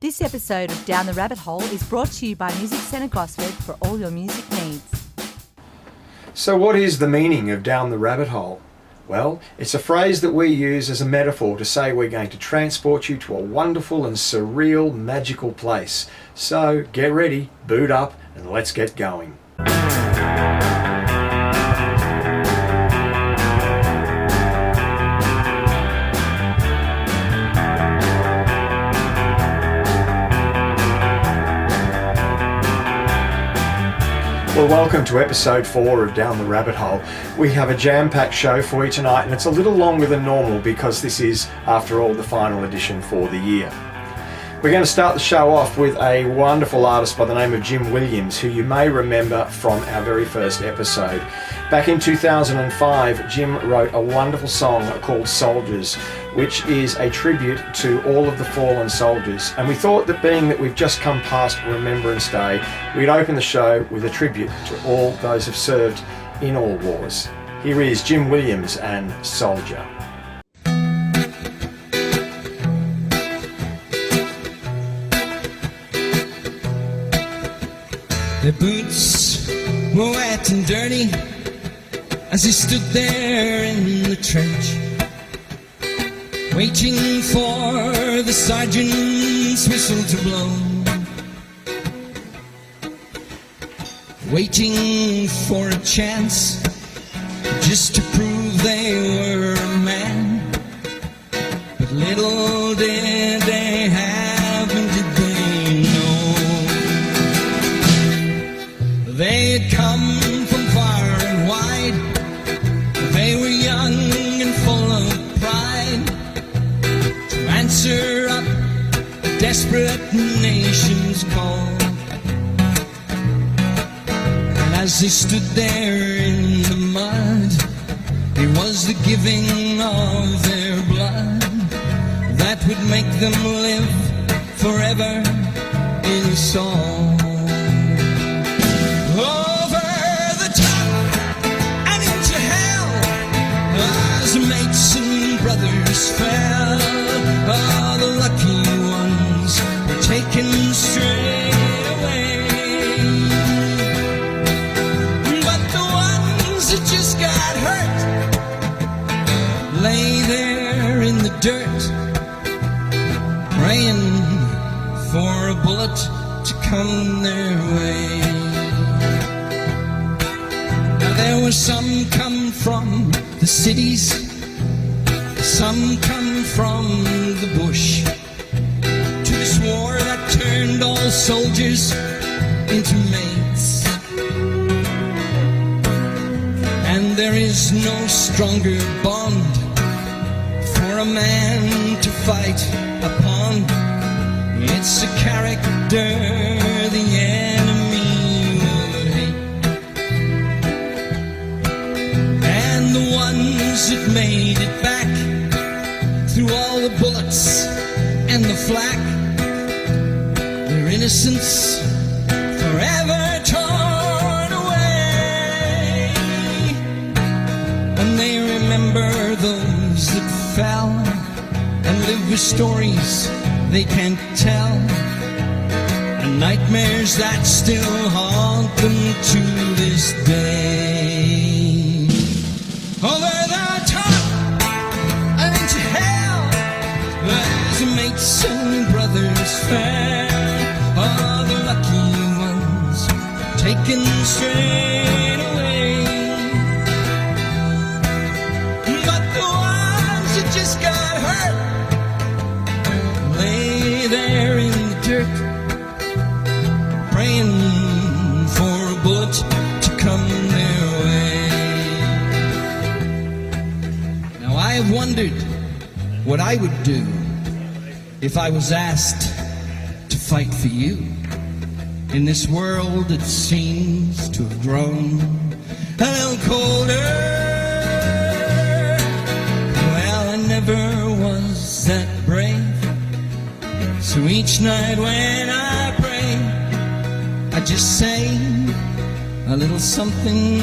This episode of Down the Rabbit Hole is brought to you by Music Centre Gosford for all your music needs. So what is the meaning of down the rabbit hole? Well, it's a phrase that we use as a metaphor to say we're going to transport you to a wonderful and surreal, magical place. So get ready, boot up, and let's get going. Well, welcome to episode 4 of Down the Rabbit Hole. We have a jam-packed show for you tonight, and it's a little longer than normal because this is, after all, the final edition for the year. We're going to start the show off with a wonderful artist by the name of Jim Williams, who you may remember from our very first episode. Back in 2005, Jim wrote a wonderful song called Soldiers, which is a tribute to all of the fallen soldiers. And we thought that being that we've just come past Remembrance Day, we'd open the show with a tribute to all those who've served in all wars. Here is Jim Williams and Soldier. Their boots were wet and dirty as he stood there in the trench, waiting for the sergeant's whistle to blow, waiting for a chance just to prove they were a man. But little did they have, and did they know, they had come from far and wide. They were young and full of pride to answer up a desperate nation's call. And as they stood there in the mud, it was the giving of their blood that would make them live forever in song. Mates and brothers fell, all the lucky ones were taken straight away. But the ones that just got hurt lay there in the dirt, praying for a bullet to come their way. Now there were some come from the cities, some come from the bush, to this war that turned all soldiers into mates. And there is no stronger bond for a man to fight upon. It's a character the enemy would hate. And the ones that made it back through all the bullets and the flak, their innocence forever torn away. And they remember those that fell and live with stories they can't tell, and nightmares that still haunt them to this day. Over the top and into hell, as mates and brothers fell, all the lucky ones taken straight away. But the ones that just got hurt lay there in the dirt, praying for a bullet to come their way. Now I have wondered what I would do if I was asked to fight for you in this world that seems to have grown a little colder. Well, I never was that brave, so each night when I pray, I just say a little something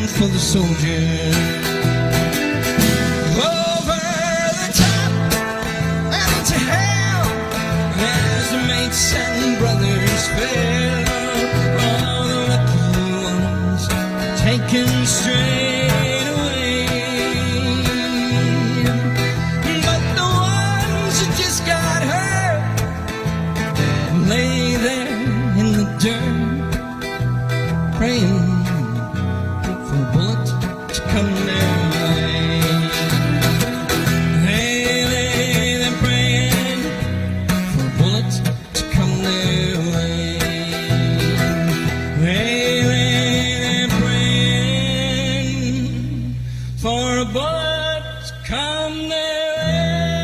for the soldiers. Over the top and into hell, there's a man knights and brothers fair, all the lucky ones taken straight away. But the ones who just got hurt lay there in the dirt, praying for a bullet to come their way. They lay there praying for a bullet to come their way. They lay there praying for a bullet to come their way.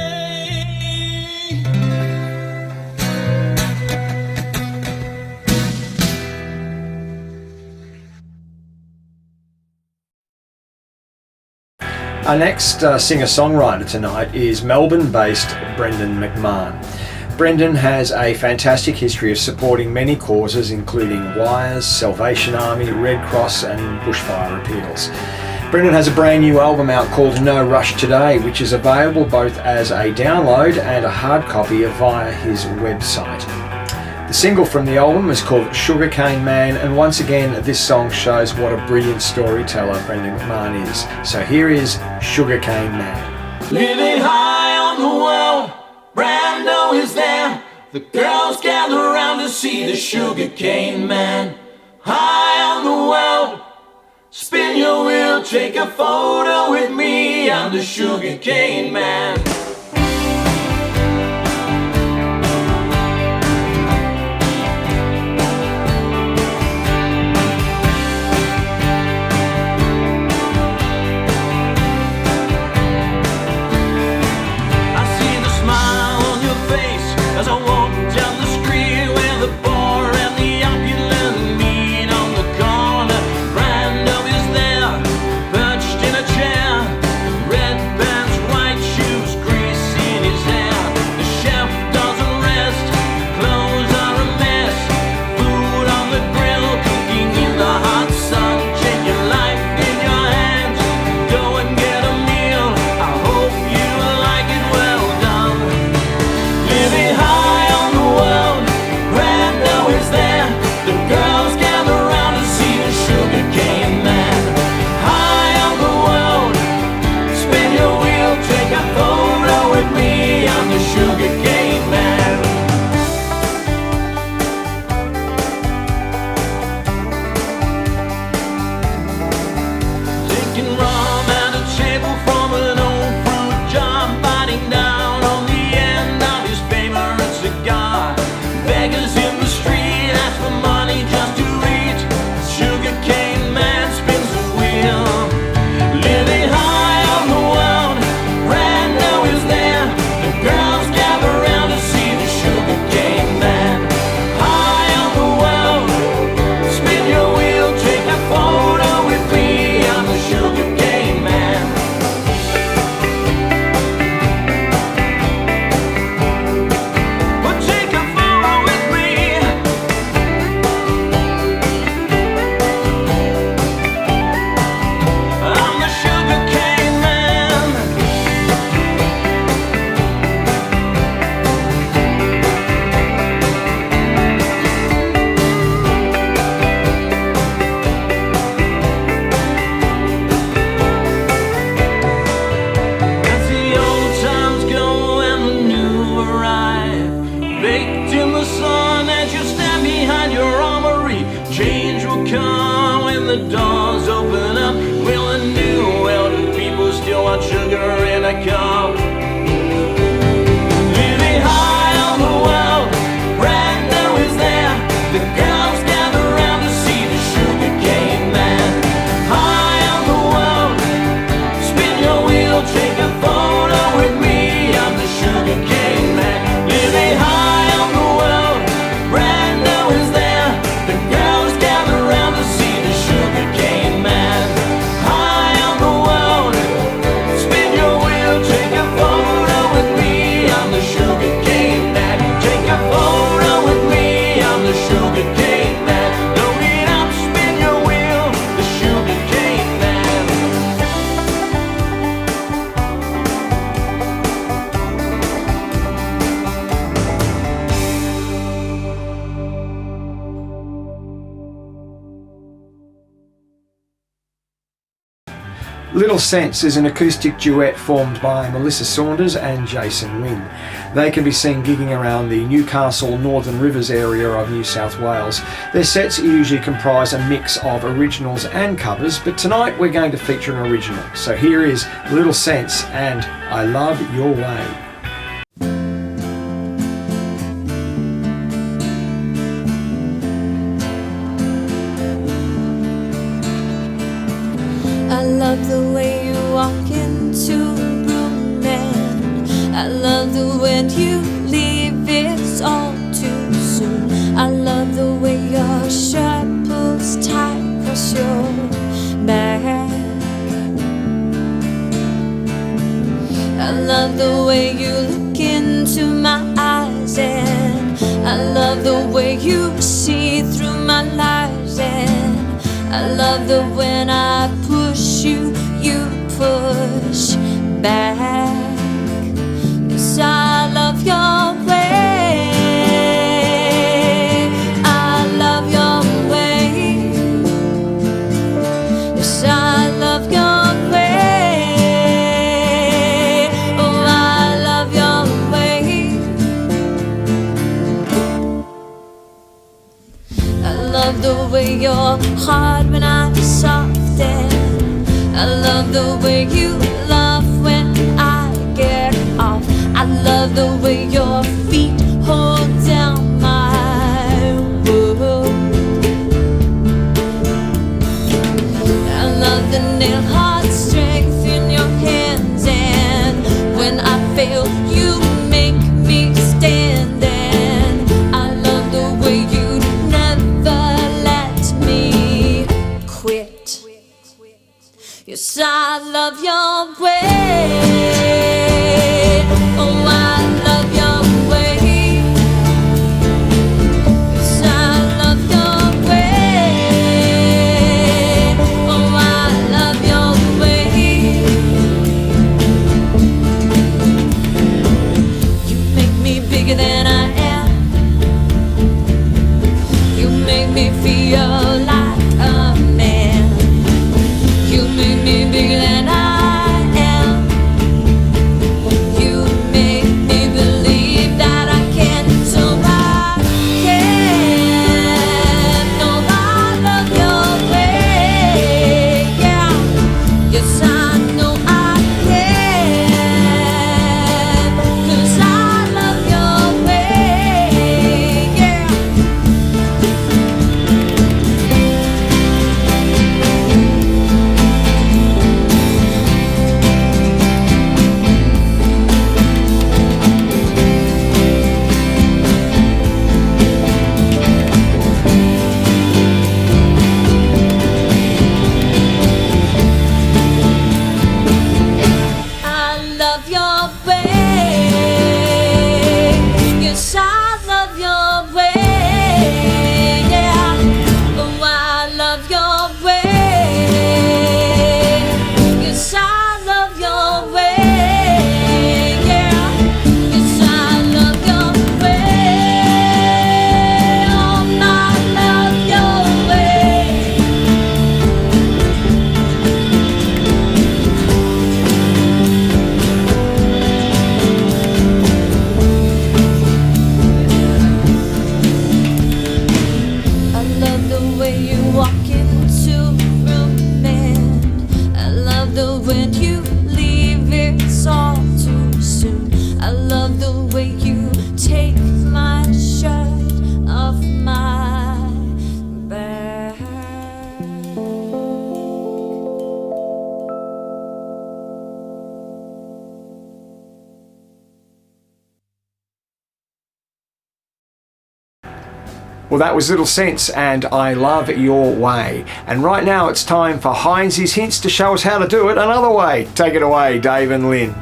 Our next singer-songwriter tonight is Melbourne-based Brendan McMahon. Brendan has a fantastic history of supporting many causes including Wires, Salvation Army, Red Cross and bushfire appeals. Brendan has a brand new album out called No Rush Today, which is available both as a download and a hard copy via his website. The single from the album is called Sugarcane Man, and once again this song shows what a brilliant storyteller Brendan McMahon is. So here is Sugarcane Man. Living high on the world, Brando is there. The girls gather around to see the Sugarcane Man. High on the world, spin your wheel, take a photo with me. I'm the Sugarcane Man. As I walk down the street where the poor and the opulent meet on the corner, Brando is there, perched in a chair, red pants, white shoes, grease in his hair. The chef doesn't rest, clothes are a mess, food on the grill, cooking in the hot sun. Take your life in your hands, go and get a meal. I hope you like it well done. Living high on the world, Brando is there. The girls gather around to see the Sugarcane Man. High on the world, spin your wheel, take a photo with me. I'm the Sugarcane Man. Taking rum at a table from an old fruit jar, biting down on the end of his favorite cigar. Beggars in the street ask for money just to eat. Sugarcane Man spins the wheel. Living high on the world, Brando is there. The girls gather around to see the Sugarcane Man. High on the world, spin your wheel, take a photo with me. I'm the Sugarcane Man. Well, take a photo with me. I'm the Sugarcane Man. As the old times go and the new arrive, baked in the sun as you stand behind your armory. Change will come when the doors open up. Will the new world of people still want sugar in a cup? Living high on the world, Brando is there. The girls gather around to see the Sugarcane Man. High on the world, spin your wheel, take a photo with me. I'm the Sugarcane Man. Living high on the world, Brando is there. The girls gather around to see the Sugarcane Man. High on the world, spin your wheel, take Little Sense is an acoustic duet formed by Melissa Saunders and Jason Lynn. They can be seen gigging around the Newcastle Northern Rivers area of New South Wales. Their sets usually comprise a mix of originals and covers, but tonight we're going to feature an original. So here is Little Sense and I Love Your Way. I love the way you walk into a room, and I love the way you leave it all too soon. I love the way your shirt pulls tight across your back. I love the way you look into my eyes, and I love the way you see through my lies, and I love that when I push you, you push back. 'Cause I love your way. I love your way. Yes, I love your way. Oh, I love your way. I love the way you're hard when I'm soft, and I love the way you laugh when I get off. I love the way your feet hold down my world. I love the nail hard strength in your hands, and when I fail you make me stand, and I love the way you never let me quit. Yes, I love your way. Oh, I love your way. Yes, I love your way. Oh, I love your way. You make me bigger than I am. You make me feel like a man. You make me bigger than I am. You make me believe that I can, so I can. No, I love your way, yeah. Yes, I know I can. 'Cause I love your way, yeah. I love your way. Yes, I love your way. Yeah. Oh, I love your way. Yes, I love your way. Yeah. Yes, I love your way. Oh, I love your way. I love the way you walk into a room, and I love the way you leave it all too soon. I love the way you take my shirt off my back. Well, that was Little Sense and I Love Your Way. And right now it's time for Heinz's Hints to show us how to do it another way. Take it away, Dave and Lynn.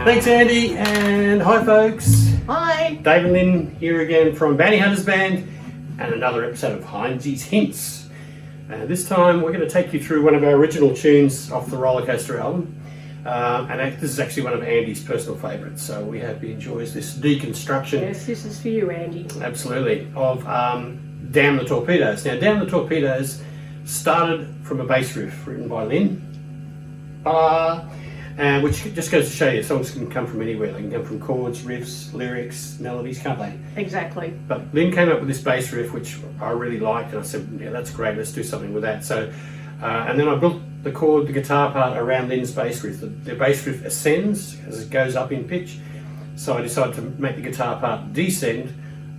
Thanks, Andy, and hi, folks. Hi. Dave and Lynn here again from Bounty Hunters Band and another episode of Heinz's Hints. This time we're going to take you through one of our original tunes off the Roller Coaster album. This is actually one of Andy's personal favourites, so we hope he enjoys this deconstruction. Yes, this is for you, Andy. Absolutely, of Damn the Torpedoes. Now, Damn the Torpedoes started from a bass riff written by Lynn, which just goes to show you songs can come from anywhere. They can come from chords, riffs, lyrics, melodies, can't they? Exactly. But Lynn came up with this bass riff, which I really liked, and I said, yeah, that's great, let's do something with that. So, and then I built the guitar part around Lynn's bass riff. The bass riff ascends as it goes up in pitch, so I decided to make the guitar part descend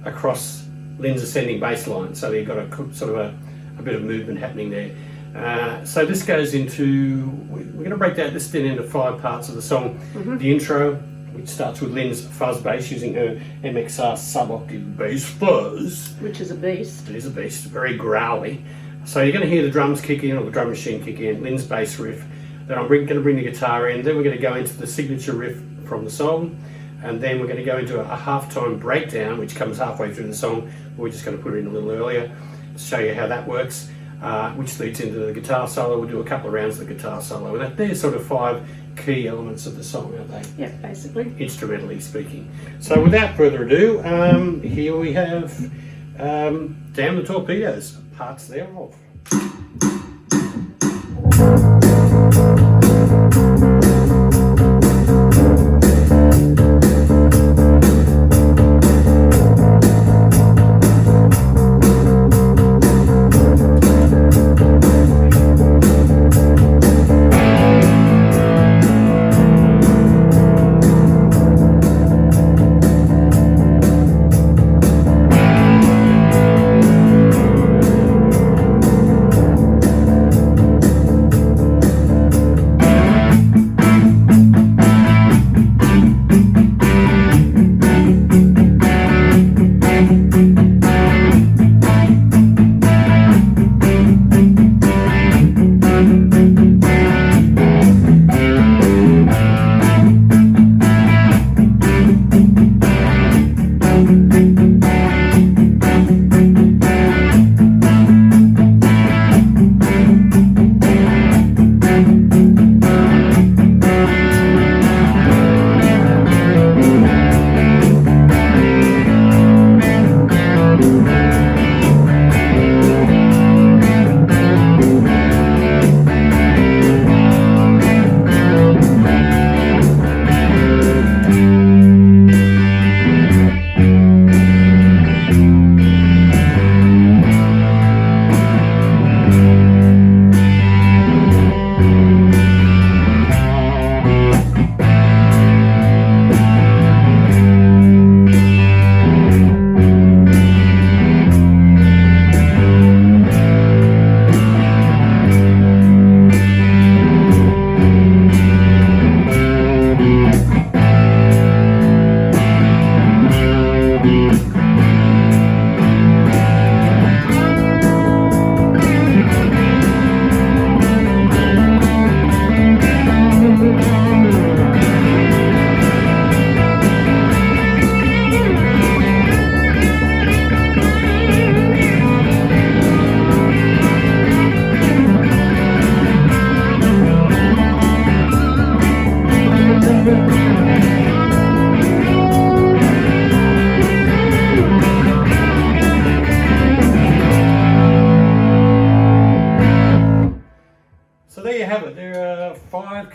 across Lynn's ascending bass line, so you've got a sort of a bit of movement happening there. So this goes into, we're going to break this down into 5 parts of the song. The intro, which starts with Lynn's fuzz bass using her MXR sub-octave bass fuzz. Which is a beast. It is a beast, very growly. So you're going to hear the drums kick in, or the drum machine kick in, Lynn's bass riff. Then I'm going to bring the guitar in. Then we're going to go into the signature riff from the song. And then we're going to go into a halftime breakdown, which comes halfway through the song. We're just going to put it in a little earlier to show you how that works, which leads into the guitar solo. We'll do a couple of rounds of the guitar solo. And they're sort of 5 key elements of the song, aren't they? Yeah, basically. Instrumentally speaking. So without further ado, here we have Damn the Torpedoes, parts thereof.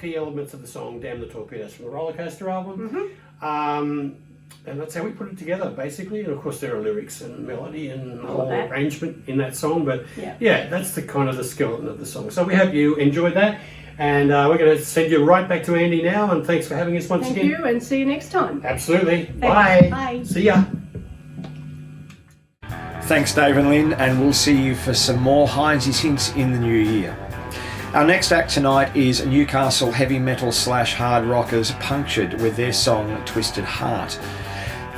key elements of the song Damn the Torpedoes from the Roller Coaster album. And that's how we put it together, basically. And of course, there are lyrics and melody and whole arrangement in that song. But yeah, that's the kind of the skeleton of the song. So we hope you enjoyed that. And we're going to send you right back to Andy now. And thanks for having us once again. Thank you, and see you next time. Absolutely. Thanks. Bye. Bye. See ya. Thanks, Dave and Lynn, and we'll see you for some more Heinz's Hints in the new year. Our next act tonight is Newcastle heavy metal / hard rockers Punctured with their song Twisted Heart.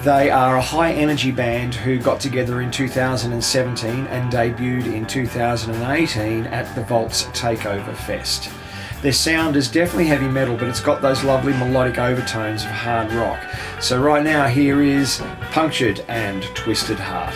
They are a high energy band who got together in 2017 and debuted in 2018 at the Vault's Takeover Fest. Their sound is definitely heavy metal, but it's got those lovely melodic overtones of hard rock. So right now, here is Punctured and Twisted Heart.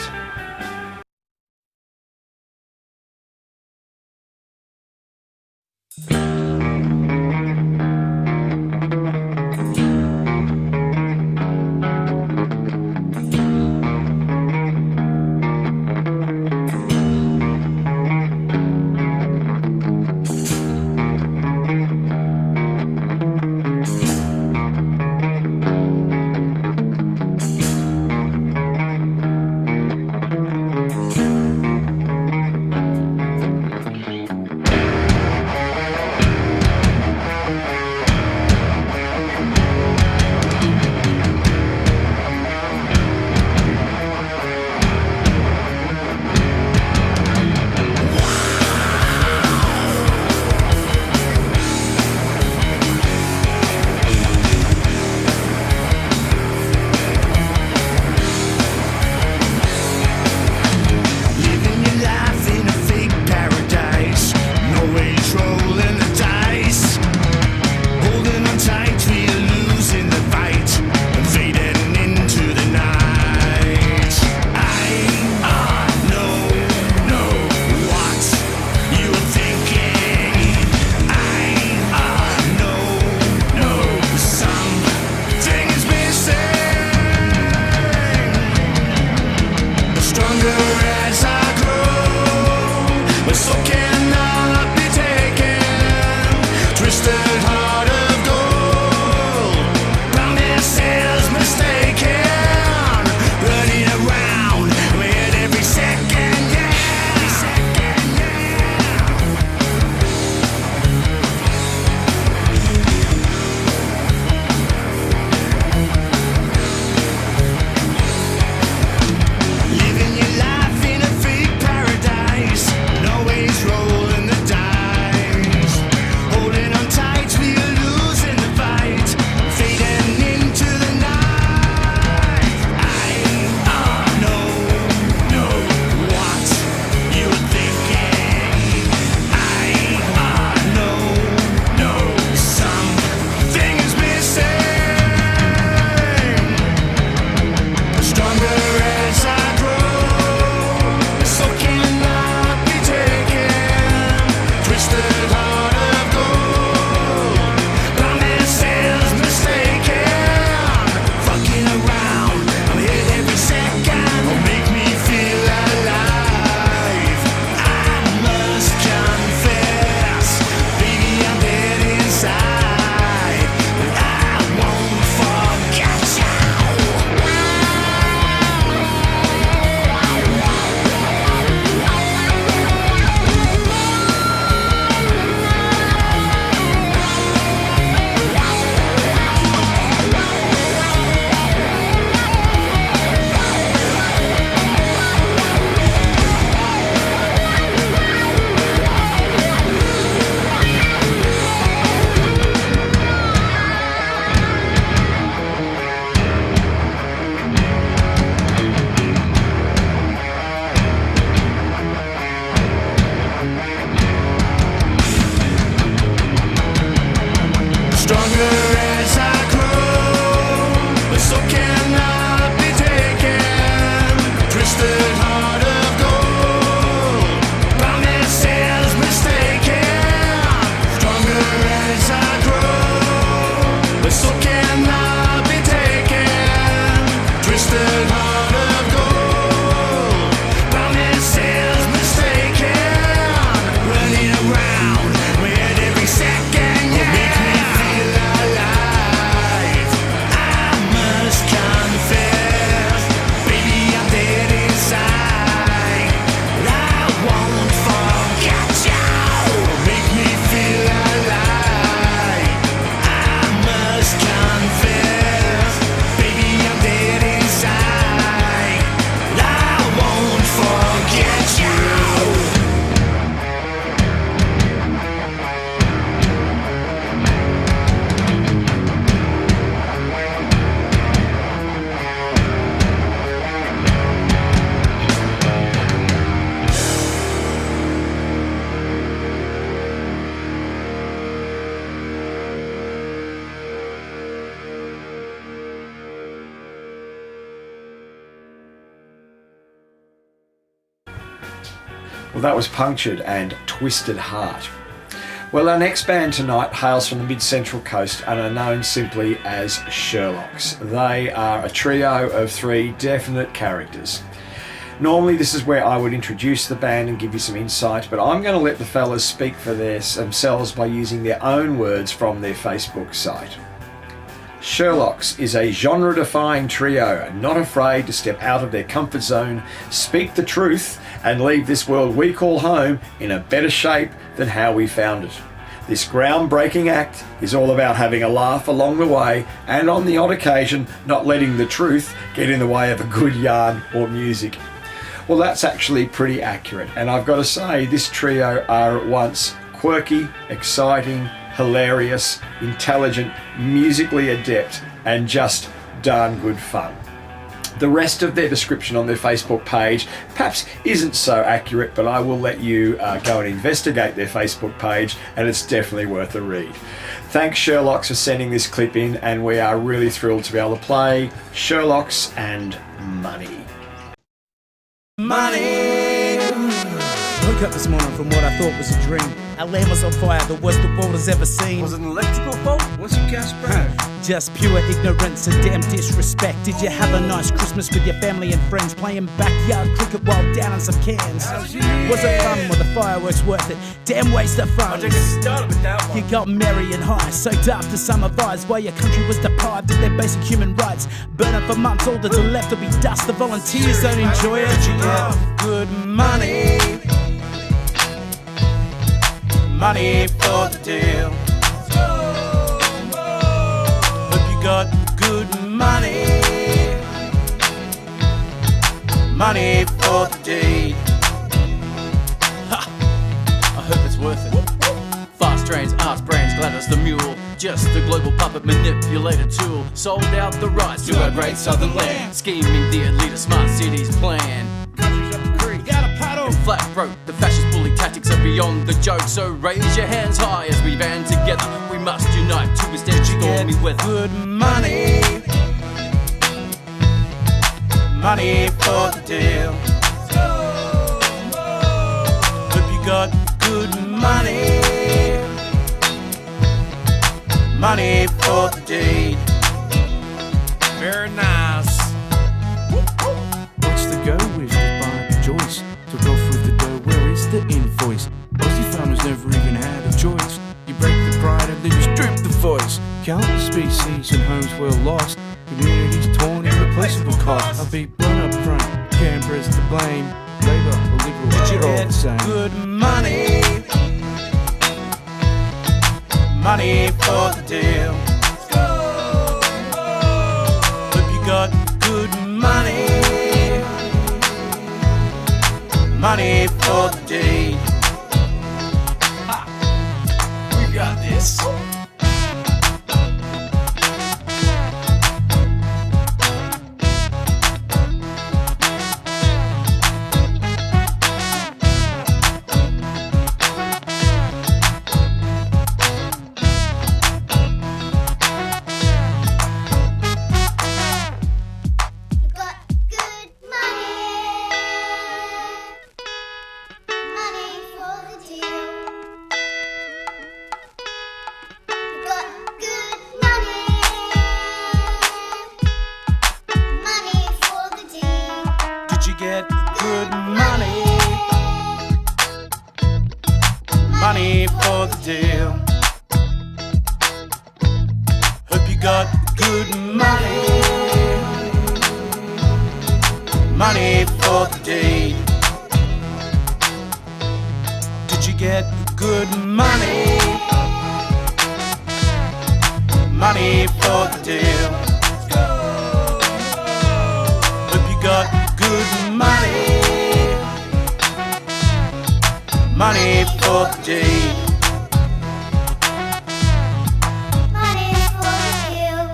Well, that was Punctured and Twisted Heart. Well, our next band tonight hails from the mid-central coast and are known simply as Sherlocks. They are a trio of 3 definite characters. Normally this is where I would introduce the band and give you some insight, but I'm going to let the fellas speak for themselves by using their own words from their Facebook site. Sherlocks is a genre-defying trio, not afraid to step out of their comfort zone, speak the truth, and leave this world we call home in a better shape than how we found it. This groundbreaking act is all about having a laugh along the way and on the odd occasion not letting the truth get in the way of a good yarn or music. Well, that's actually pretty accurate, and I've got to say this trio are at once quirky, exciting, hilarious, intelligent, musically adept, and just darn good fun. The rest of their description on their Facebook page perhaps isn't so accurate, but I will let you go and investigate their Facebook page, and it's definitely worth a read. Thanks Sherlocks for sending this clip in, and we are really thrilled to be able to play Sherlocks and Money. Money! Woke up this morning from what I thought was a dream. Our land was on fire, the worst the world has ever seen. Was it an electrical fault? What's your gas burn? Just pure ignorance and damn disrespect. Did you have a nice Christmas with your family and friends, playing backyard cricket while down on some cans? Was it fun? Were the fireworks worth it? Damn waste of fun. You got merry and high, soaked up to summer vibes while your country was deprived of their basic human rights. Burning for months, all that's left will be dust. The volunteers don't enjoy it. You get good money. Money for the deal. Hope you got good money. Money for the deed. Ha! I hope it's worth it. Fast trains, arts, brains, Gladys the mule. Just a global puppet manipulator tool. Sold out the rights to our great southern land. Scheming the elite smart cities plan. Flat broke, the fascist bully tactics are beyond the joke. So raise your hands high as we band together. We must unite to withstand stormy weather. Good money. Money for the deal. Hope you got good money. Money for the deed. Very nice. What's the go with the Barnaby Joyce? To go through the door, where is the invoice? Aussie farmers never even had a choice. You break the pride and then you strip the voice. Countless species and homes well lost. Communities torn, irreplaceable cost. I'll be brought up front, Canberra's to blame. Labour or Liberal, Did you all get the same. good money? Money for the deal. Hope you got good money. Money for the deed. We got this. Money for the deal. Hope you got good money. Money for the deed. Did you get good money? Money for the deal. Hope you got good money. Money for the deed. Money for the deal.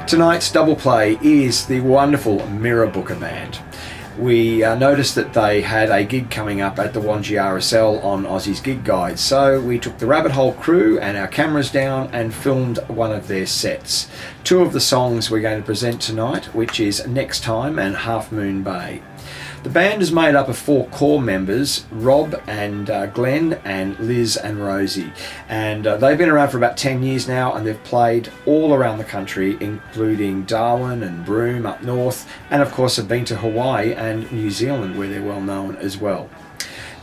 Tonight's double play is the wonderful Mirror Booker Band. we noticed that they had a gig coming up at the Wanji RSL on Aussie's Gig Guide, so we took the Rabbit Hole crew and our cameras down and filmed one of their sets. Two of the songs we're going to present tonight, which is Next Time and Half Moon Bay. The band is made up of 4 core members, Rob and Glenn and Liz and Rosie, and they've been around for about 10 years now, and they've played all around the country, including Darwin and Broome up north, and of course have been to Hawaii and New Zealand, where they're well known as well.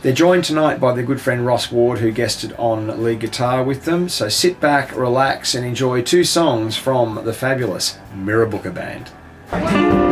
They're joined tonight by their good friend Ross Ward, who guested on lead guitar with them, so sit back, relax and enjoy 2 songs from the fabulous Mirrabooka Band. Stay nowhere.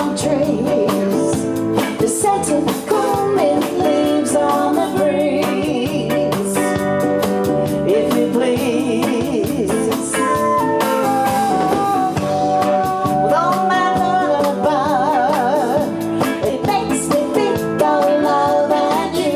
palm trees, the scent of cool mint leaves on the breeze, if you please. With all my lullaby, it makes me think of love and you.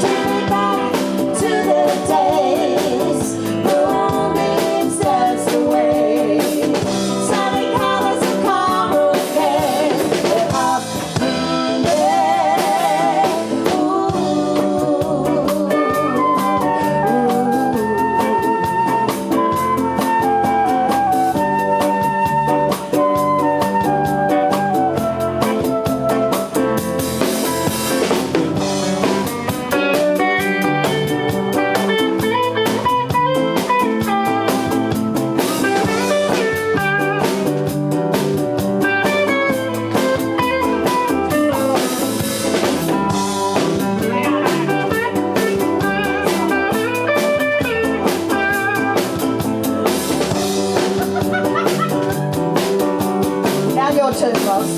Take me back to the days, moonbeams danced away, sunny colors of caramel came, the half moon day. Now your turn, boss.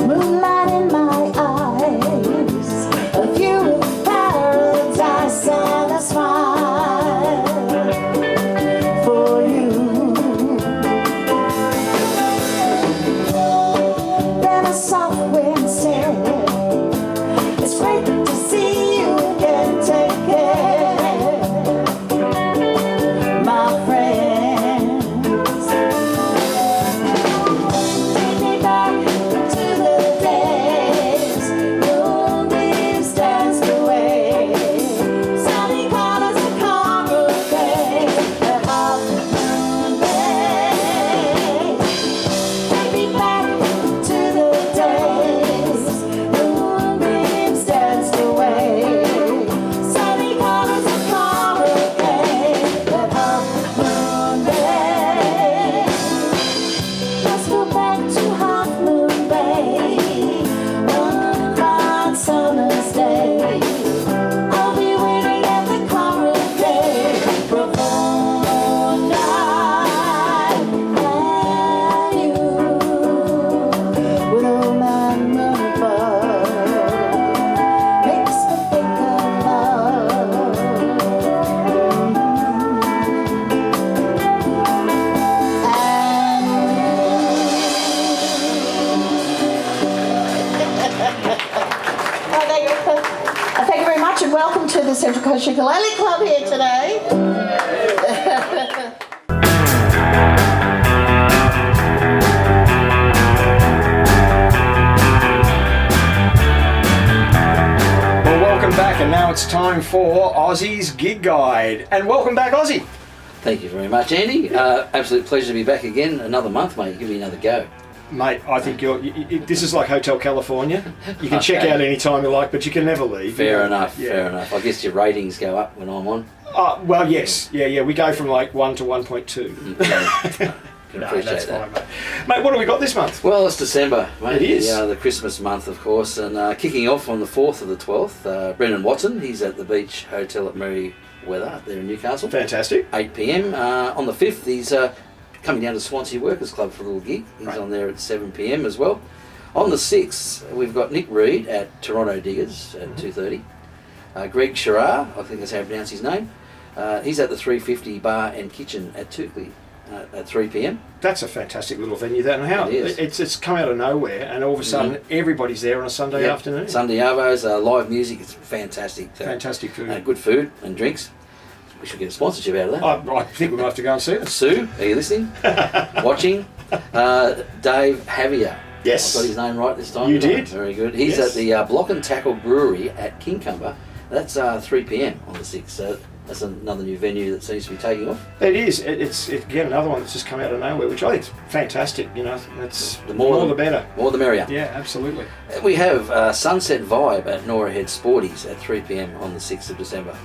Moonlight in my eyes, a view of paradise and a smile for you. Then a soft wind said, it's great to see you again, take care, my friends. Take me back to the days, moonbeams danced away, sunny colors of caramel came, the half moon day. Take me back to the days, moonbeams danced away, sunny colors of caramel came, the half moon day. Let's go back to Half Moon Bay, one fine summer's day. I'll be waiting at the coral gate for a full night and you, with all my moonbird, makes me think of love. Thank you very much and welcome to the Central Coast Ukulele Club here today. Well, welcome back, and now it's time for Aussie's Gig Guide. And welcome back, Aussie. Thank you very much, Andy. Absolute pleasure to be back again. Another month, mate. Give me another go. Mate, I think this is like Hotel California. You can check out any time you like, but you can never leave. Fair enough, fair enough. I guess your ratings go up when I'm on. Well, yes. Yeah. We go from like 1 to 1.2. Can appreciate that. Fine, mate. Mate, what have we got this month? Well, it's December, mate. It is. The Christmas month, of course. And kicking off on the 4th of the 12th, Brendan Watson, he's at the Beach Hotel at Merryweather up there in Newcastle. Fantastic. 8 p.m. On the 5th, he's coming down to Swansea Workers Club for a little gig. He's on there at 7 p.m. as well. On the 6th, we've got Nick Reed at Toronto Diggers at 2:30. Greg Sherrar, I think that's how you pronounce his name. He's at the 350 Bar and Kitchen at Tukley at 3 p.m. That's a fantastic little venue. That and how It is. it's come out of nowhere, and all of a sudden everybody's there on a Sunday afternoon. Sunday arvos, live music. It's fantastic. Fantastic food. Good food and drinks. We should get a sponsorship out of that. I think we might have to go and see it. Sue, are you listening? Watching? Dave Javier. Yes. I got his name right this time. You did. Very good. He's at the Block and Tackle Brewery at Kincumber That's 3 p.m. on the 6th. So that's another new venue that seems to be taking off. It is. It's again another one that's just come out of nowhere, which I think is fantastic. You know, it's the more the better. More the merrier. Yeah, absolutely. We have Sunset Vibe at Norah Head Sporties at 3 p.m. on the 6th of December.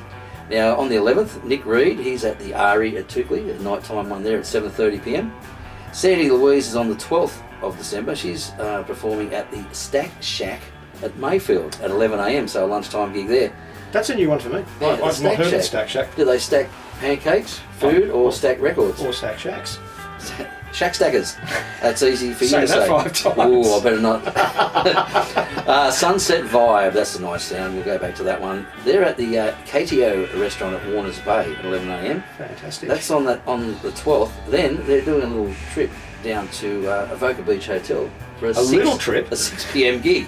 Now on the 11th, Nick Reed, he's at the Ari at Toukley, a nighttime one there at 7:30 p.m. Sandy Louise is on the 12th of December. She's performing at the Stack Shack at Mayfield at 11 a.m. So a lunchtime gig there. That's a new one for me. Yeah, I've not heard of Stack Shack. Do they stack pancakes, food, or stack records? Or stack shacks. Shack stackers. That's easy for you to Say that say. 5 times. Oh, I better not. Sunset Vibe, that's a nice sound. We'll go back to that one. They're at the KTO restaurant at Warners Bay at 11 a.m. Fantastic. That's on the 12th. Then they're doing a little trip down to Avoca Beach Hotel for a 6 p.m. gig.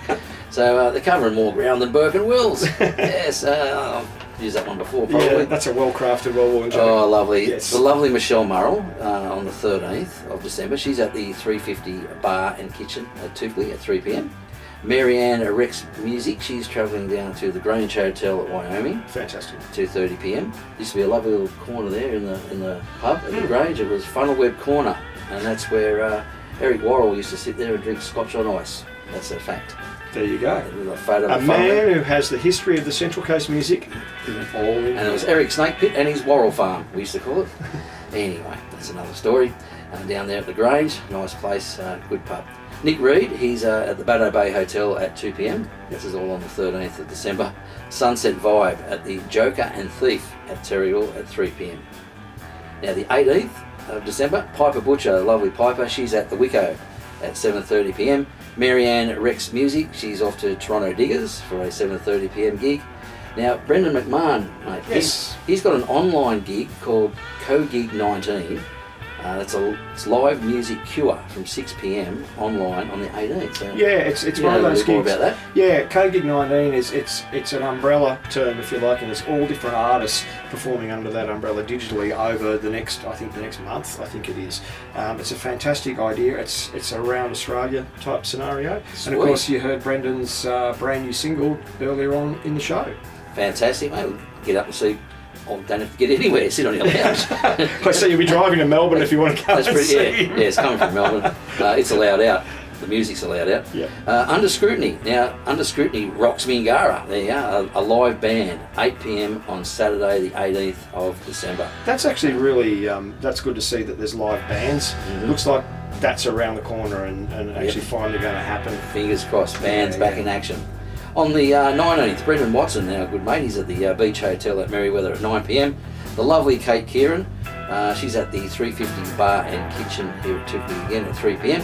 So they're covering more ground than Burke and Wills. Yes, I've used that one before probably. Yeah, that's a well-crafted, well-worn joke. Oh, lovely. Yes. The lovely Michelle Murrell on the 13th of December. She's at the 350 Bar and Kitchen at Toukley at 3 p.m. Marianne Rex Music, she's travelling down to the Grange Hotel at Wyoming. Fantastic. 2:30 p.m. Used to be a lovely little corner there in the pub at the Grange. It was Funnel Web Corner, and that's where Eric Worrell used to sit there and drink scotch on ice. That's a fact. There you go. With a photo A of man who has the history of the Central Coast music all in. And it was Eric Snake Pit and his Worrell Farm, we used to call it. Anyway, that's another story. Down there at the Grange, nice place, good pub. Nick Reed, he's at the Baddo Bay Hotel at 2 p.m. This is all on the 13th of December. Sunset Vibe at the Joker and Thief at Terrigal at 3 p.m. Now the 18th of December, Piper Butcher, lovely Piper, she's at the Wicco at 7:30 p.m. Marianne Rex Music, she's off to Toronto Diggers for a 7:30 p.m. gig. Now Brendan McMahon, mate, yes. he's got an online gig called Co-Gig 19. It's live music cure from 6 p.m. online on the 18th. So yeah, it's one of those gigs. About that? Yeah, Co-Gig 19 is it's an umbrella term, if you like, and it's all different artists performing under that umbrella digitally over the next month, I think it is. It's a fantastic idea. It's around Australia type scenario. Sweet. And of course you heard Brendan's brand new single earlier on in the show. Fantastic, mate. We'll get up and see. Oh, don't have to get anywhere, sit on your couch. I see you'll be driving to Melbourne if you want to come and see him. Yeah, it's coming from Melbourne. It's allowed out. The music's allowed out. Yeah. Under Scrutiny. Now, Under Scrutiny rocks Mingara. There you are, a live band, 8 p.m. on Saturday the 18th of December. That's actually really, that's good to see that there's live bands. Mm-hmm. Looks like that's around the corner and actually finally going to happen. Fingers crossed, bands back in action. On the 19th, Brendan Watson, our good mate, he's at the Beach Hotel at Merriweather at 9 p.m. The lovely Kate Kieran, she's at the 350 Bar and Kitchen here at Toukley again at 3 p.m.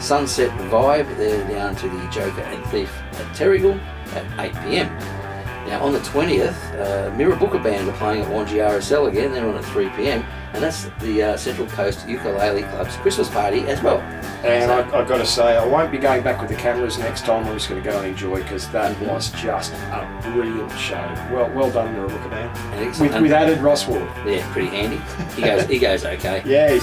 Sunset Vibe, they're down to the Joker and Thief at Terrigal at 8 p.m. Now on the 20th, Mirror Booker Band are playing at Wangi RSL again, they're on at 3 p.m. And that's the Central Coast Ukulele Club's Christmas party as well. And I've got to say, I won't be going back with the cameras next time. I'm just going to go and enjoy, because that was just a brilliant show. Well done, Mirror Booker Band. With added Ross Ward. Yeah, pretty handy. He goes okay. Yeah,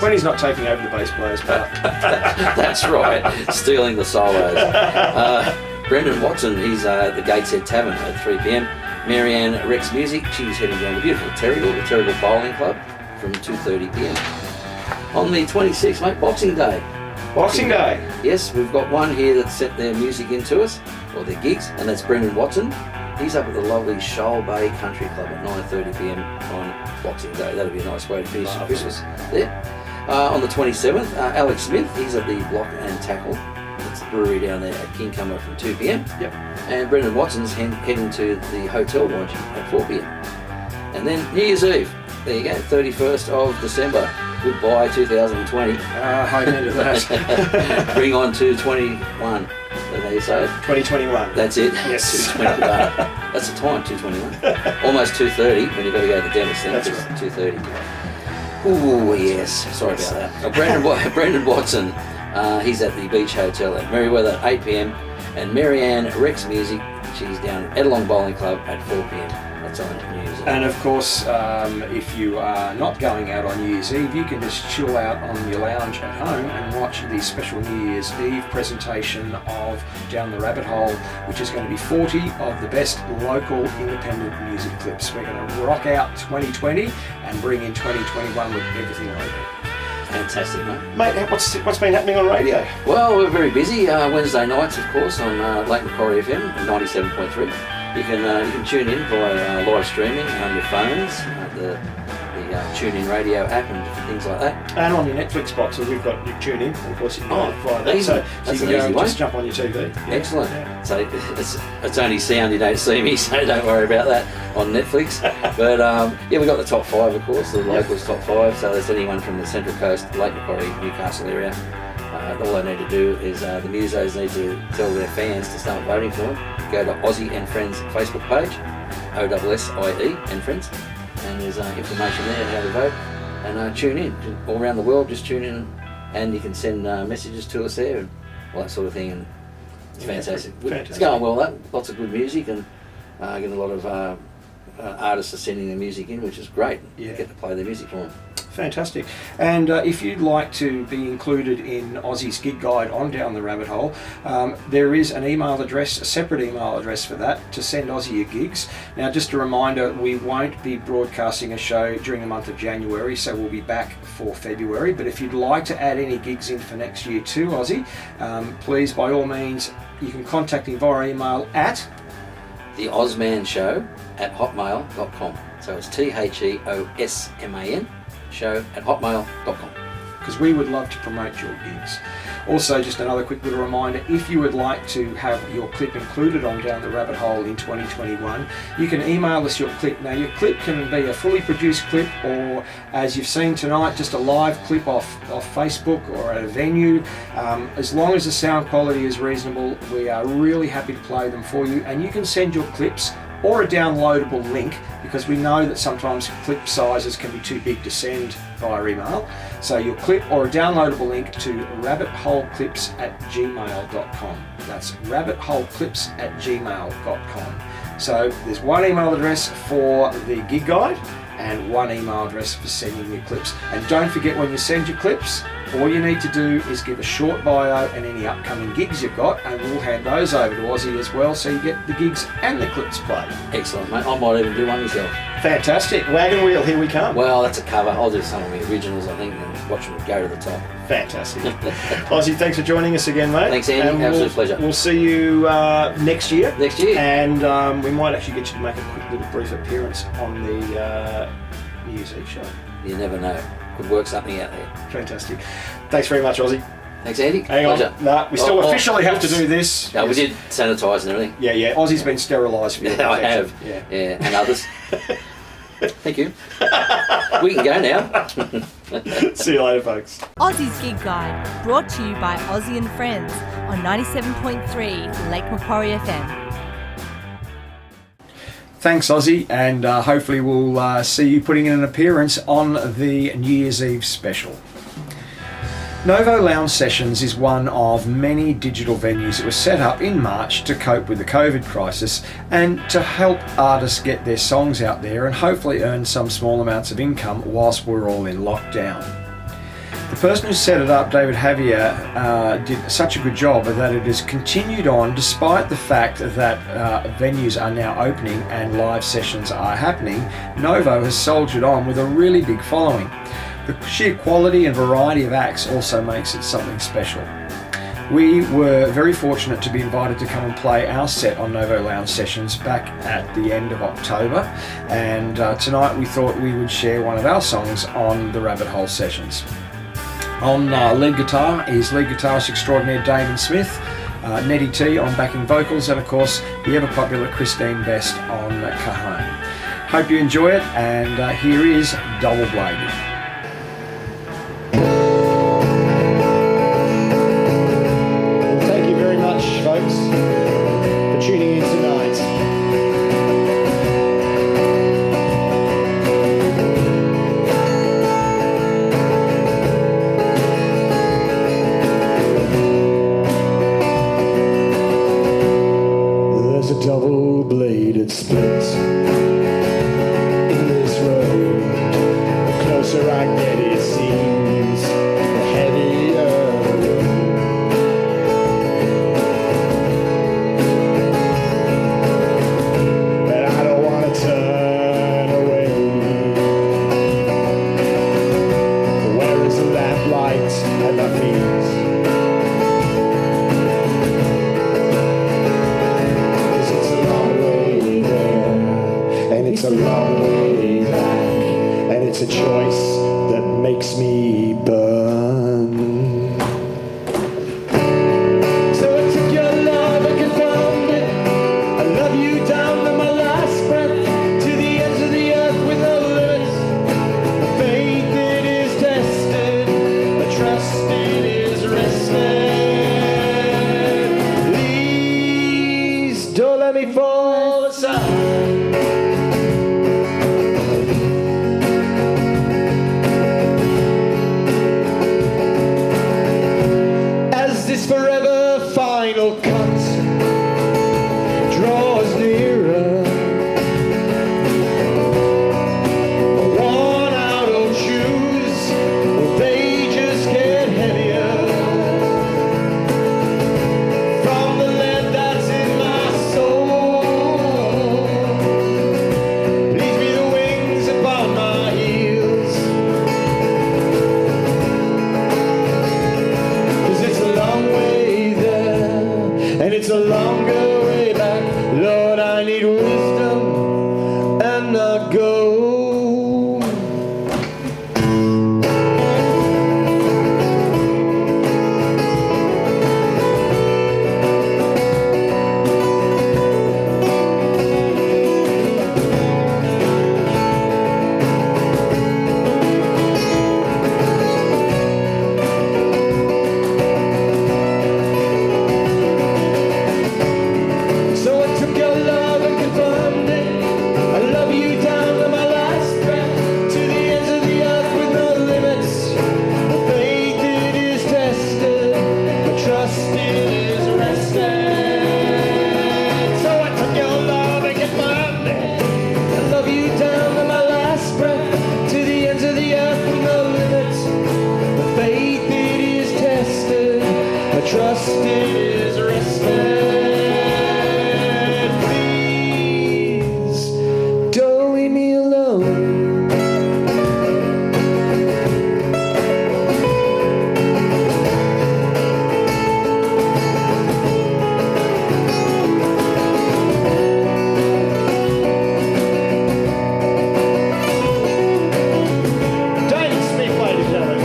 when he's not taking over the bass player's part. That's right, stealing the solos. Brendan Watson, he's at the Gateshead Tavern at 3 p.m. Marianne Rex Music, she's heading down to beautiful Terrigal, the Terrigal Bowling Club, from 2:30 p.m. On the 26th, mate, Boxing Day. Boxing Day? Yes, we've got one here that sent their music into us, or their gigs, and that's Brendan Watson. He's up at the lovely Shoal Bay Country Club at 9:30 p.m. on Boxing Day. That'll be a nice way to finish Christmas there. On the 27th, Alex Smith, he's at the Block and Tackle. It's the brewery down there at Kingcomer from 2 p.m. Yep. And Brendan Watson's heading to the Hotel Wangi at 4 p.m. And then New Year's Eve, there you go, 31st of December. Goodbye 2020. Hope into that. Bring on 221. Is that how you say it? 2021. That's it. Yes. 221. That's the time, 221. Almost 2:30 when you've got to go to the dentist then. That's right. 2:30. Ooh, yes. Sorry about that. Brendan Watson, he's at the Beach Hotel at Merriweather at 8 p.m. And Marianne Rex Music, She's down at Edlong Bowling Club at 4 p.m. That's on New Year's Eve. And of course, if you are not going out on New Year's Eve, you can just chill out on your lounge at home and watch the special New Year's Eve presentation of Down the Rabbit Hole, which is going to be 40 of the best local independent music clips. We're going to rock out 2020 and bring in 2021 with everything local. Fantastic, mate. Mate, what's been happening on radio? Well, we're very busy. Wednesday nights, of course, on Lake Macquarie FM 97.3. You can tune in via live streaming on your phones, the TuneIn radio app and different things like that. And on your Netflix box, we've got your TuneIn, of course you can go via that. Easy. So That's you an can easy go way. just jump on your TV. Yeah. Excellent. Yeah. So it's only sound, you don't see me, so don't worry about that on Netflix. But yeah, we've got the top 5, of course, the locals top 5. So there's anyone from the Central Coast, Lake Macquarie, Newcastle area. All they need to do is the musos need to tell their fans to start voting for them. Go to Aussie and Friends Facebook page, OSSIE and Friends, and there's information there how to vote. And tune in all around the world. Just tune in, and you can send messages to us there and all that sort of thing. And it's fantastic. It's going well. That lots of good music, and getting a lot of artists are sending their music in, which is great. Yeah. You get to play their music for them. Fantastic. And if you'd like to be included in Aussie's gig guide on Down the Rabbit Hole, there is an email address, a separate email address for that, to send Aussie your gigs. Now, just a reminder, we won't be broadcasting a show during the month of January, so we'll be back for February. But if you'd like to add any gigs in for next year too, Aussie, please, by all means, you can contact me via email at theosmanshow@hotmail.com. So it's THEOSMAN show@hotmail.com. because we would love to promote your gigs. Also, just another quick little reminder, if you would like to have your clip included on Down the Rabbit Hole in 2021, you can email us your clip. Now, your clip can be a fully produced clip, or as you've seen tonight, just a live clip off Facebook or at a venue. As long as the sound quality is reasonable, we are really happy to play them for you, and you can send your clips or a downloadable link, because we know that sometimes clip sizes can be too big to send via email. So your clip or a downloadable link to rabbitholeclips@gmail.com. That's rabbitholeclips@gmail.com. So there's one email address for the gig guide and one email address for sending your clips. And don't forget, when you send your clips, all you need to do is give a short bio and any upcoming gigs you've got, and we'll hand those over to Aussie as well, so you get the gigs and the clips played. Excellent, mate. I might even do one myself. Fantastic. Wagon Wheel, here we come. Well, that's a cover. I'll do some of the originals, I think, and watch them go to the top. Fantastic. Aussie, thanks for joining us again, mate. Thanks, Andy. And Absolute pleasure. We'll see you next year. Next year. And we might actually get you to make a quick little brief appearance on the New Year's Eve show. You never know. Could work something out there. Fantastic. Thanks very much, Aussie. Thanks, Andy. Hang Pleasure. on. No, we still officially have to do this. No, we did sanitise and everything. Yeah. Aussie's been sterilised for your I protection. have. Yeah. And others. Thank you. We can go now. See you later, folks. Aussie's Gig Guide, brought to you by Aussie and Friends on 97.3 Lake Macquarie FM. Thanks, Aussie, and hopefully we'll see you putting in an appearance on the New Year's Eve special. Novo Lounge Sessions is one of many digital venues that was set up in March to cope with the COVID crisis and to help artists get their songs out there and hopefully earn some small amounts of income whilst we're all in lockdown. The person who set it up, David Javier, did such a good job that it has continued on despite the fact that venues are now opening and live sessions are happening. Novo has soldiered on with a really big following. The sheer quality and variety of acts also makes it something special. We were very fortunate to be invited to come and play our set on Novo Lounge Sessions back at the end of October, and tonight we thought we would share one of our songs on the Rabbit Hole Sessions. On lead guitar is lead guitarist extraordinaire Damon Smith, Nettie T on backing vocals, and of course the ever popular Christine Best on cajon. Hope you enjoy it, and here is Double Bladed. Thank you very much, folks, for tuning in tonight. There's a double long way back, and it's a choice that makes me burn. So I took your love and confirmed it. I love you down to my last breath, to the ends of the earth with no limits. Faith it is tested, but trust it is rested. Please don't let me fall aside. As this forever final cut draws nearer, worn out old shoes, they just get heavier. From the lead that's in my soul, leaves me the wings upon my heels. 'Cause it's a long way there, and it's a longer way back. Lord, I need wisdom and not gold. So I took your love and confirmed it. I love you down to my last breath, to the ends of the earth with no limits. The faith it is tested, but trust it is rested. So I took your love and confirmed it. I love you down to my last breath, to the ends of the earth with no limits. The faith it is tested, but trust it is rested. Please don't leave me alone. David Smith, ladies and gentlemen.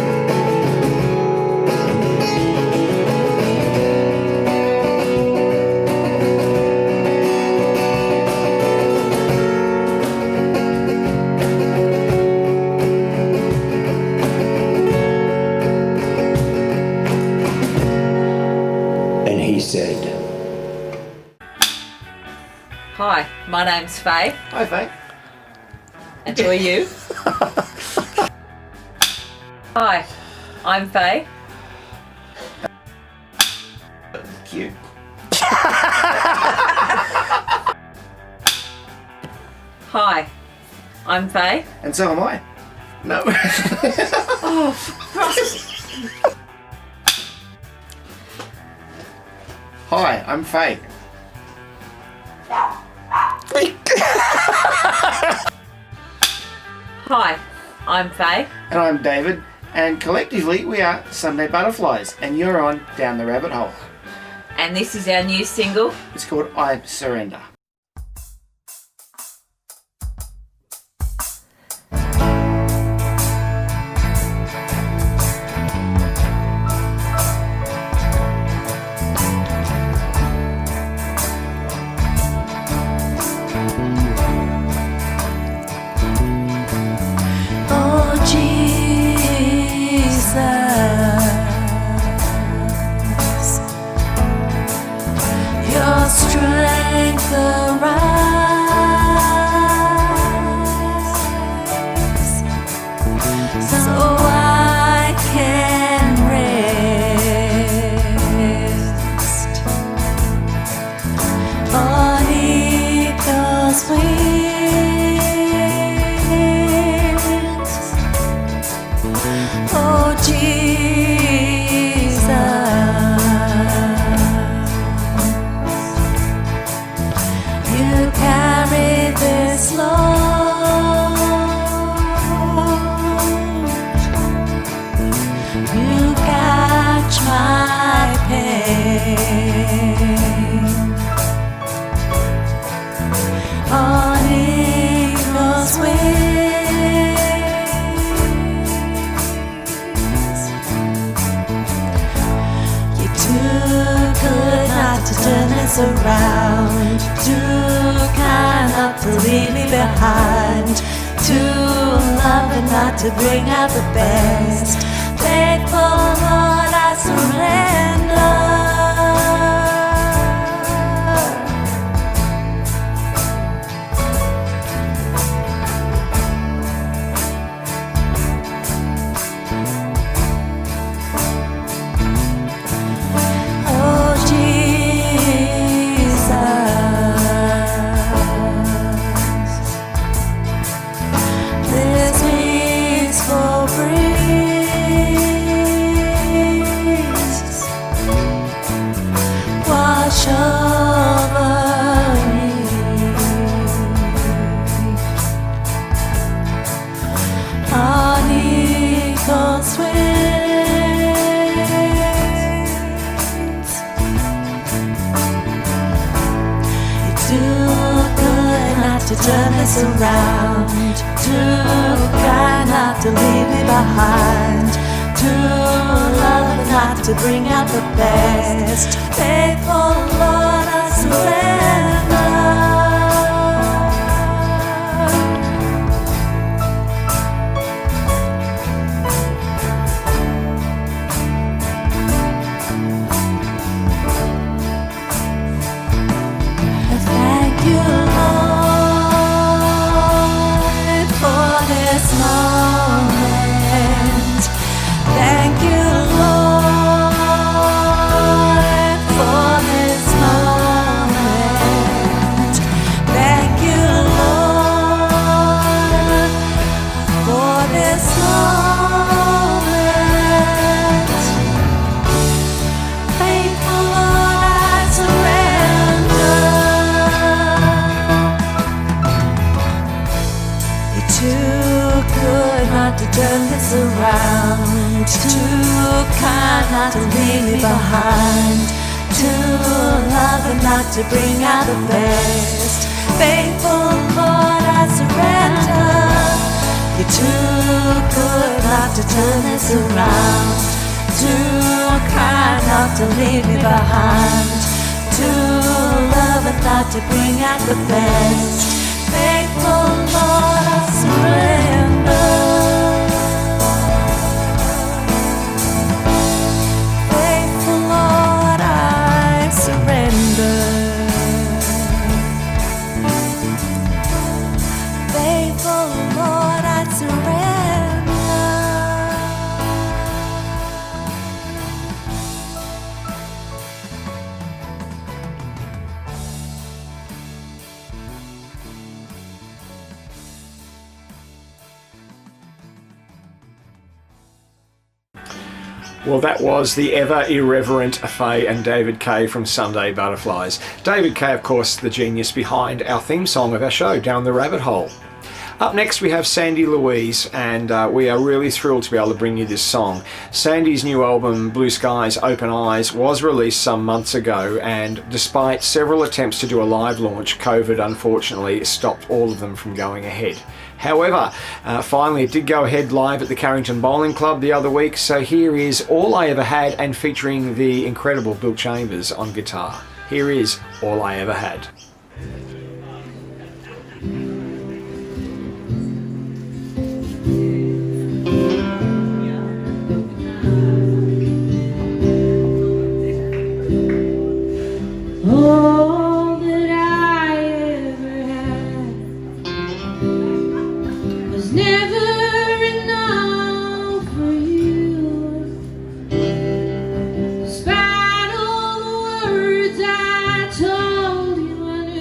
And he said, Hi, my name's Faye. "Hi, Faye." And who are you? Hi, I'm Faye. Cute. Hi, I'm Faye. And so am I. No. Oh, Hi, I'm Faye. Hi, I'm Faye. And I'm David, and collectively we are Sunday Butterflies, and you're on Down the Rabbit Hole. And this is our new single. It's called I Surrender. Oh Jesus, your strength wings. You're too good not to turn this around, too kind not to leave me behind, too loving not to bring out the best. Faithful Lord, I surrender. Oh Jesus, this peaceful breeze wash over me. On eagle's wings, you're too good not to turn this around, too kind not to leave me behind, too loving not to bring out the best. Faithful Lord, I surrender. Thank you, Lord, for this moment. Thank you, Lord, for this moment. Thank you, Lord, for this moment. Faithful Lord, I surrender. You're too good not to turn this around, too kind not to leave me behind, too loving not to bring out the best. Faithful Lord, I surrender. You're too good not to turn this around, too kind not to leave me behind, too loving not to bring out the best. Faithful Lord, I surrender. Faithful Lord, I surrender. Faithful Lord, I surrender. Well, that was the ever irreverent Faye and David Kay from Sunday Butterflies. David Kay, of course, the genius behind our theme song of our show, Down the Rabbit Hole. Up next we have Sandy Louise, and we are really thrilled to be able to bring you this song. Sandy's new album, Blue Skies, Open Eyes, was released some months ago, and despite several attempts to do a live launch, COVID unfortunately stopped all of them from going ahead. However, finally it did go ahead live at the Carrington Bowling Club the other week, so here is All I Ever Had, and featuring the incredible Bill Chambers on guitar. Here is All I Ever Had. All that I ever had was never enough for you. Despite all the words I told you, I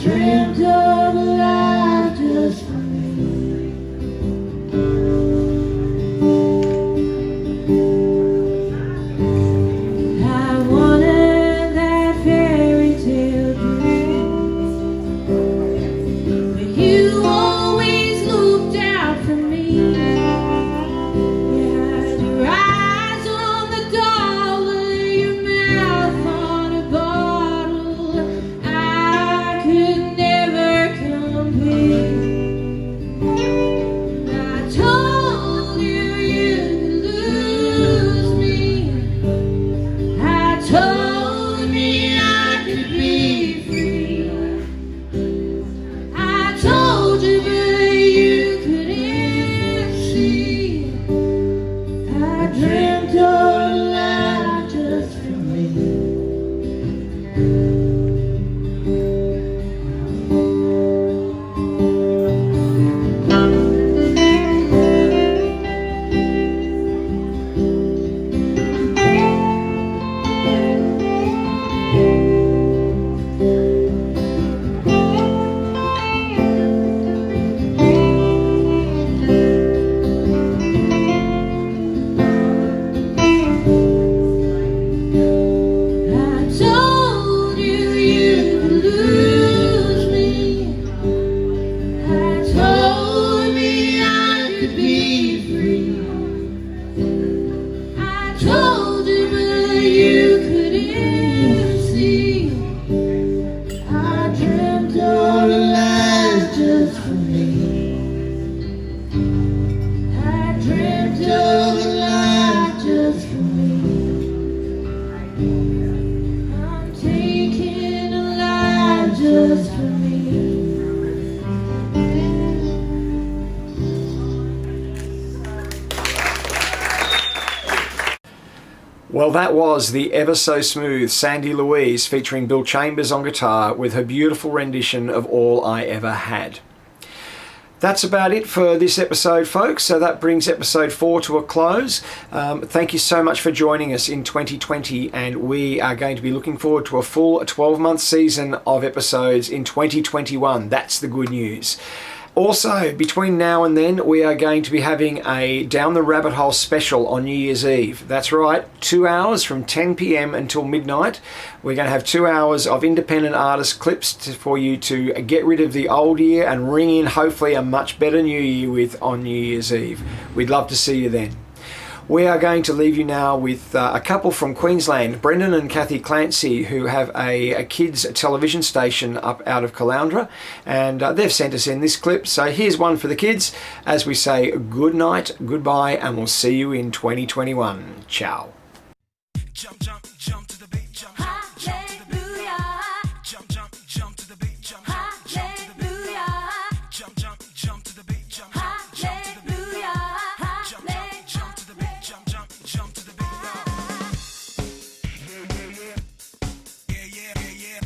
dreamt of a life just for me. I wanted that fairy tale dream, but you always looked out for me. You had your eyes on the dollar, your mouth on a bottle. I could never compete. I told you you'd lose me. I told me I could be free. I told you, but you couldn't see. I dreamt of a life just for me. I told you you'd lose me. I told me I could be free. I told you, but you couldn't see. I dreamt of a life just for me. I dreamt of a life just for me. I'm taking a life just for me. Well, that was the ever so smooth Sandy Louise featuring Bill Chambers on guitar with her beautiful rendition of All I Ever Had. That's about it for this episode, folks. So that brings episode 4 to a close. Thank you so much for joining us in 2020, and we are going to be looking forward to a full 12-month season of episodes in 2021. That's the good news. Also, between now and then, we are going to be having a Down the Rabbit Hole special on New Year's Eve. That's right, 2 hours from 10 p.m. until midnight. We're going to have 2 hours of independent artist clips for you to get rid of the old year and ring in, hopefully, a much better new year with on New Year's Eve. We'd love to see you then. We are going to leave you now with a couple from Queensland, Brendan and Kathy Clancy, who have a kids television station up out of Caloundra, and they've sent us in this clip. So here's one for the kids as we say good night, goodbye, and we'll see you in 2021. Ciao. Jump, jump, jump to the beat, jump, jump, jump to the beat, jump, jump, jump to the beat, jump, jump, jump to the beat, jump, jump, jump to the beat, jump, jump, jump to the beat, jump, jump, jump to the beat, jump, jump, jump to the beat. Yeah, yeah, yeah, yeah, yeah, yeah.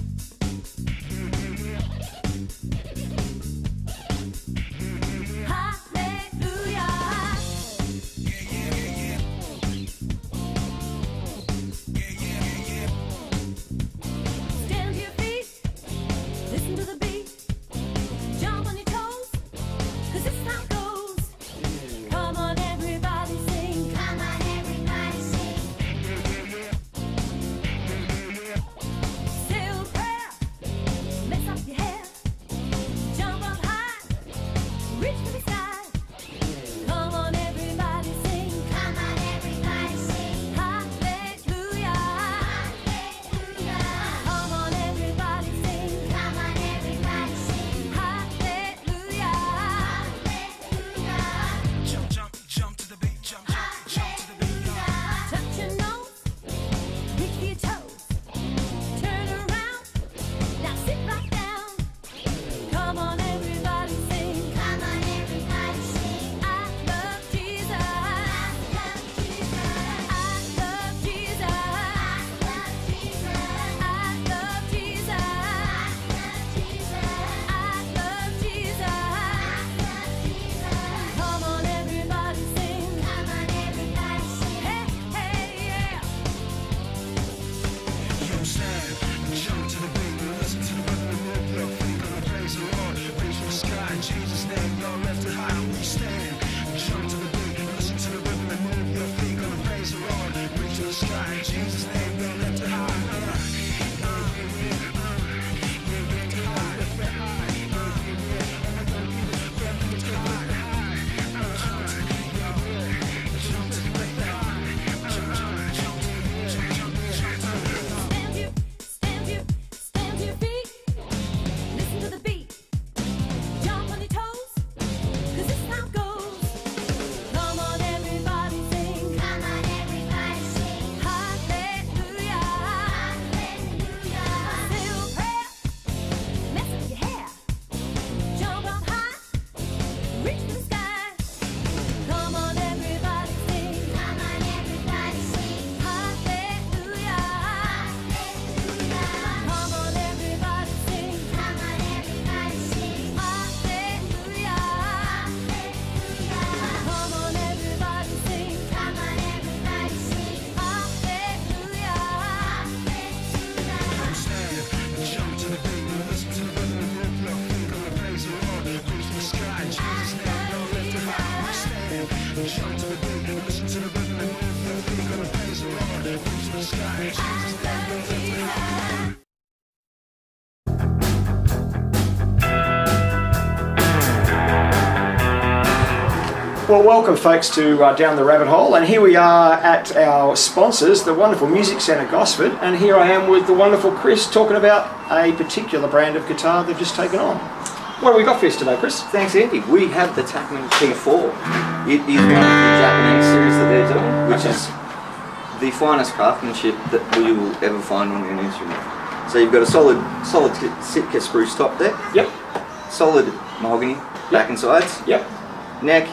Well, welcome folks to Down the Rabbit Hole, and here we are at our sponsors, the wonderful Music Centre Gosford, and here I am with the wonderful Chris talking about a particular brand of guitar they've just taken on. What have we got for us today, Chris? Thanks, Andy. We have the Takman P4. It is one of the Japanese series that they're doing, which is the finest craftsmanship that we will ever find on an instrument. So you've got a solid Sitka spruce top there. Yep. Solid mahogany back and sides. Yep. Neck,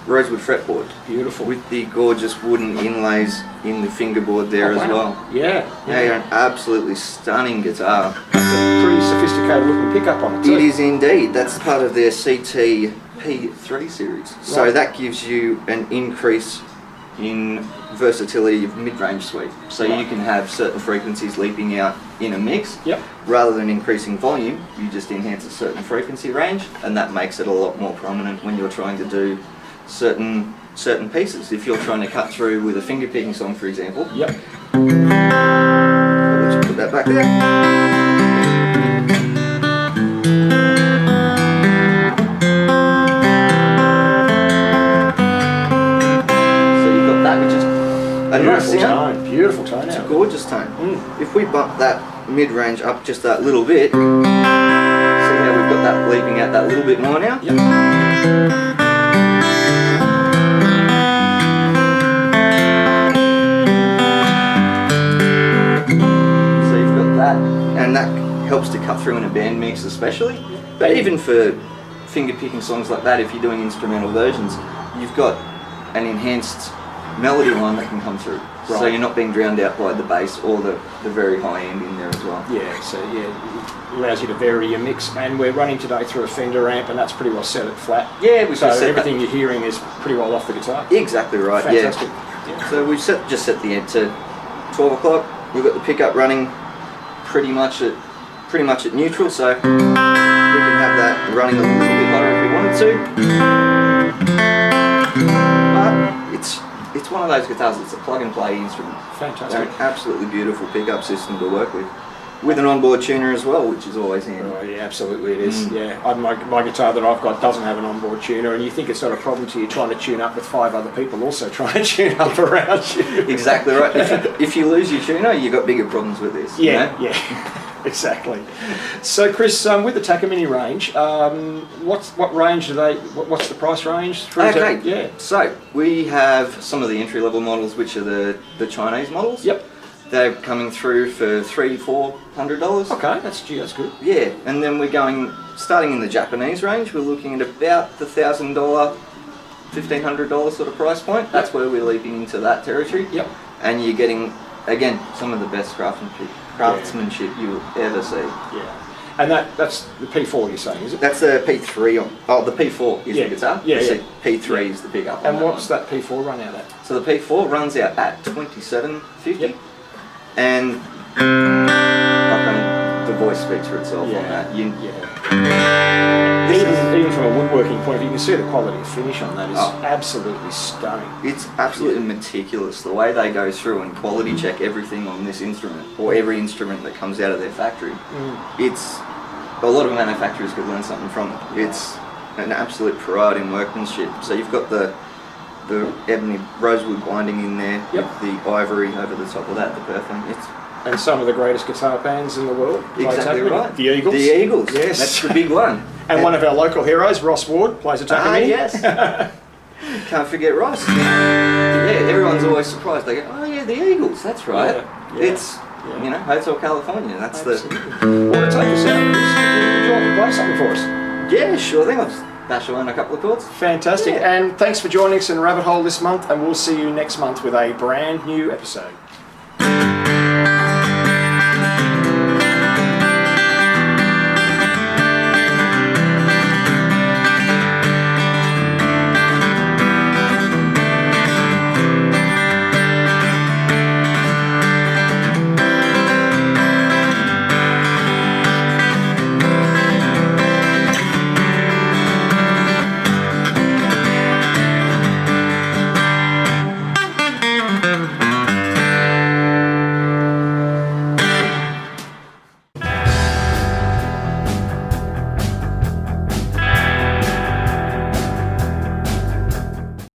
rosewood fretboard. Beautiful. With the gorgeous wooden inlays in the fingerboard there as well. Yeah. They are an absolutely stunning guitar. That's a pretty sophisticated looking pickup on it too. It is indeed. That's part of their CT P3 series. So that gives you an increase in versatility of mid-range sweep. So you can have certain frequencies leaping out in a mix. Yep. Rather than increasing volume, you just enhance a certain frequency range, and that makes it a lot more prominent when you're trying to do certain pieces. If you're trying to cut through with a finger picking song, for example. Yep. I'll let you put that back there. Beautiful tone. It's a gorgeous tone. If we bump that mid-range up just that little bit, see how we've got that leaping out that little bit more now? Yep. So you've got that, and that helps to cut through in a band mix especially. But even for finger-picking songs like that, if you're doing instrumental versions, you've got an enhanced melody line that can come through. Right. So you're not being drowned out by the bass or the very high end in there as well. Yeah, so it allows you to vary your mix, and we're running today through a Fender amp, and that's pretty well set at flat. Yeah, so everything you're hearing is pretty well off the guitar. Exactly right. Fantastic. Yeah. So we've just set the amp to 12 o'clock. We've got the pickup running pretty much at neutral, so we can have that running a little bit hotter if we wanted to. But it's one of those guitars, it's a plug-and-play instrument. Fantastic. They're an absolutely beautiful pickup system to work with an onboard tuner as well, which is always handy. Oh, yeah, absolutely it is. Yeah, my guitar that I've got doesn't have an onboard tuner, and you think it's not a problem till you're trying to tune up with 5 other people also trying to tune up around you. Exactly right. If you lose your tuner, you've got bigger problems with this. Yeah, you know? yeah. Exactly. So, Chris, with the Takamine range, what range do they? What's the price range? Okay. Yeah. So we have some of the entry-level models, which are the Chinese models. Yep. They're coming through for $300-400. Okay, that's good. Yeah, and then we're starting in the Japanese range. We're looking at about the $1,000, $1,500 sort of price point. That's where we're leaping into that territory. Yep. And you're getting, again, some of the best craftsmanship you will ever see. Yeah. And that's the P4 you're saying, is it? That's the P3 the P4 is the guitar. Yeah, yeah. P3 is the pickup. And what's that P4 run out at? So the P4 runs out at $27.50. Yep. And the voice speaks for itself on that. Even from a woodworking point of view, you can see the quality of finish on that is absolutely stunning. It's absolutely meticulous. The way they go through and quality check everything on this instrument, or every instrument that comes out of their factory. It's a lot of manufacturers could learn something from it. It's an absolute pride in workmanship. So you've got the ebony rosewood binding in there, with the ivory over the top of that, the perfume. And some of the greatest guitar bands in the world. Exactly right. The Eagles. The Eagles. Yes. That's the big one. And one of our local heroes, Ross Ward, plays a Takamine. Yes. Can't forget Ross. Yeah, everyone's always surprised. They go, oh yeah, the Eagles, that's right. Yeah. It's, Hotel California. That's Absolutely. Want to take us out, Chris? Would you like to play something for us? Yeah, sure thing. I'll just bash away on a couple of chords. Fantastic. Yeah. And thanks for joining us in Rabbit Hole this month, and we'll see you next month with a brand new episode.